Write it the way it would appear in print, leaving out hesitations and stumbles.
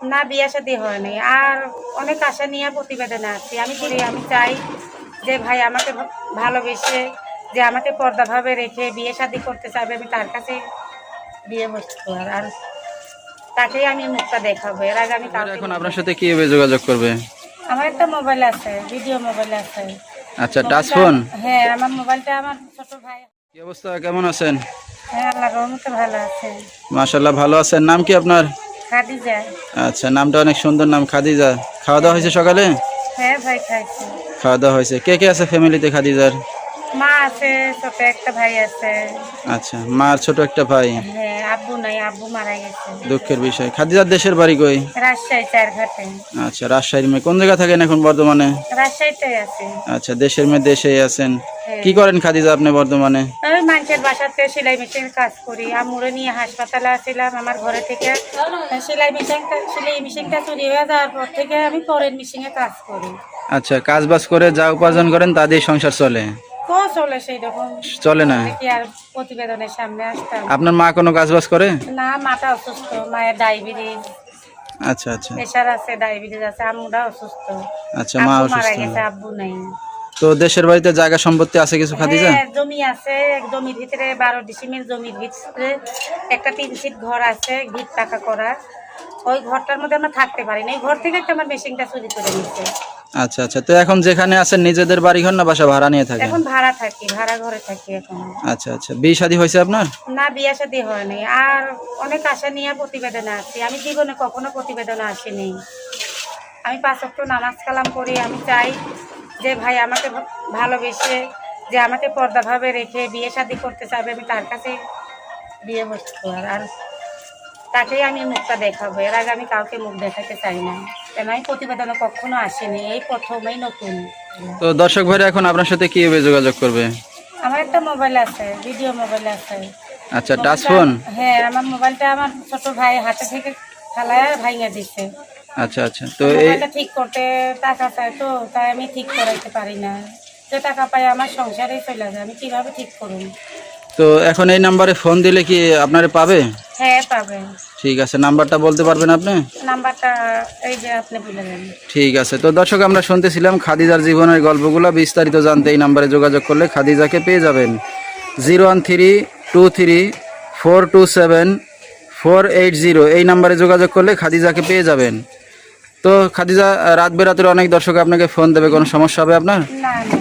না, বিয়ে শাদী হয়নি। আর অনেক আশা নিয়ে প্রতিবেদনে আছি। আমি চাই যে ভাই আমাকে ভালোবেসে, যে আমাকে পর্দাভাবে রেখে বিয়ে শাদী করতে চাইবে, আমি তার কাছে বিয়ে বসবো। আর তাকেই আমি মুখটা দেখাবো। এর আগে আমি এখন আপনার সাথে কিভাবে যোগাযোগ করবে? আমার একটা মোবাইল আছে, ভিডিও মোবাইল আছে। আচ্ছা, টাচ ফোন? হ্যাঁ, আমার মোবাইলটা আমার ছোট ভাই। কি অবস্থা, কেমন আছেন? হ্যাঁ, আল্লাহর রহমতে ভালো আছে। মাশাআল্লাহ, ভালো আছেন। নাম কি আপনার? খাদিজা। আচ্ছা, নামটা অনেক সুন্দর নাম, খাদিজা। খাওয়া দাওয়া হয়েছে সকালে? হ্যাঁ ভাই, খাইছি। খাওয়া দাওয়া হয়েছে। কে কে আছে ফ্যামিলিতে খাদিজার? মা আছে, ছোট একটা ভাই আছে। আচ্ছা, মার ছোট একটা ভাই। হ্যাঁ, আব্বু নাই, আব্বু মারা গেছে। দুঃখের বিষয়। খাদিজার দেশের বাড়ি কই? রাজশাহী, চারঘাটে। আচ্ছা, রাজশাহীর মেয়ে। কোন জায়গা থাকেন এখন বর্তমানে? রাজশাহীতেই আছে। আচ্ছা, দেশের মেয়ে দেশেই আছেন। হ্যাঁ। কি করেন খাদিজা আপনি বর্তমানে? আমি মানুষের বাসাতে সেলাই মেশিন কাজ করি। আমুরে নিয়ে হাসপাতালে আসছিলাম। আমার ঘরে থেকে সেলাই মেশিনটা চুরি হয়ে যাওয়ার পর থেকে আমি পরের মেশিনে কাজ করি। আচ্ছা, কাজ বাজ করে যা উপার্জন করেন তা দিয়ে সংসার চলে? তো চলে সেই রকম। চলে না? কি আর প্রতিবেদনের সামনে আসতাম? আপনার মা কোনো কাজ বাজ করে? না, মাটা অসুস্থ, মায়ের ডায়াবেটিস, আচ্ছা আচ্ছা প্রেশার আছে, ডায়াবেটিস আছে। আম্মুটা অসুস্থ। আচ্ছা, মা আব্বু মারা অসুস্থ। গেছে, আব্বু নাই। তো দেশের বাড়িতে জায়গা সম্পত্তি আছে কিছু খাদিজা? হ্যাঁ, জমি আছে। জমির ভিতরে 12 ডিসিমের জমির ভিতরে একটা 3 সিট ঘর আছে, ভিত টাকা করা। ওই ঘরটার মধ্যে আমরা থাকতে পারি না। এই ঘর থেকে একটা আমার মেশিনটা চুরি করে নিচ্ছে। আচ্ছা আচ্ছা, তো এখন যেখানে আছেন নিজেদের বাড়ি ঘর না বাসা ভাড়া নিয়ে থাকেন? এখন ভাড়া থাকি, ভাড়া ঘরে থাকি এখন। আচ্ছা আচ্ছা, বিয়ে শাদী হয়েছে আপনার? না, বিয়ে শাদী হয়নি। আর অনেক আশা নিয়ে প্রতিবেদনে আছি। আমি জীবনে কখনো প্রতিবেদনে আসিনি। আমি 5 ওয়াক্ত নামাজ কালাম করি। আমি চাই যে ভাই আমাকে ভালোবেসে, যে আমাকে পর্দাভাবে রেখে বিয়ে শাদী করতে চাইবে, আমি তার কাছে বিয়ে বসবো। আর তাকেই আমি মুখটা দেখাবো। এর আগে আমি কাউকে মুখ দেখাতে চাই না। কেন, আমি প্রতিবেদনে কখনো আসিনি, এই প্রথমেই নতুন। তো দর্শক ভাইরা এখন আপনার সাথে কিভাবে যোগাযোগ করবে? আমার একটা মোবাইল আছে, ভিডিও মোবাইল আছে। আচ্ছা, টাচ ফোন? হ্যাঁ, আমার মোবাইলটা আমার ছোট ভাই হাতে থেকে ফালায় ভাঙা দিচ্ছে। আচ্ছা আচ্ছা, তো এই মোবাইলটা ঠিক করতে টাকা চাই, তো তাই আমি ঠিক করাইতে পারি না। যে টাকা পাই আমার সংসারেই চলে যায়, আমি কিভাবে ঠিক করুন? তো এখন এই নাম্বারে ফোন দিলে কি আপনারে পাবে? হ্যাঁ, পাবেন। ঠিক আছে, নাম্বারটা বলতে পারবেন আপনি? নাম্বারটা এই যে আপনি বলে দেন। ঠিক আছে। তো দর্শক, আমরা শুনতেছিলাম খাদিজার জীবনের গল্পগুলো। বিস্তারিত জানতে এই নাম্বারে যোগাযোগ করলে খাদিজাকে পেয়ে যাবেন। 01323427480 এই নাম্বারে যোগাযোগ করলে খাদিজাকে পেয়ে যাবেন। তো খাদিজা, রাত বেরাতের অনেক দর্শক আপনাকে ফোন দেবে, কোনো সমস্যা হবে আপনার? না না।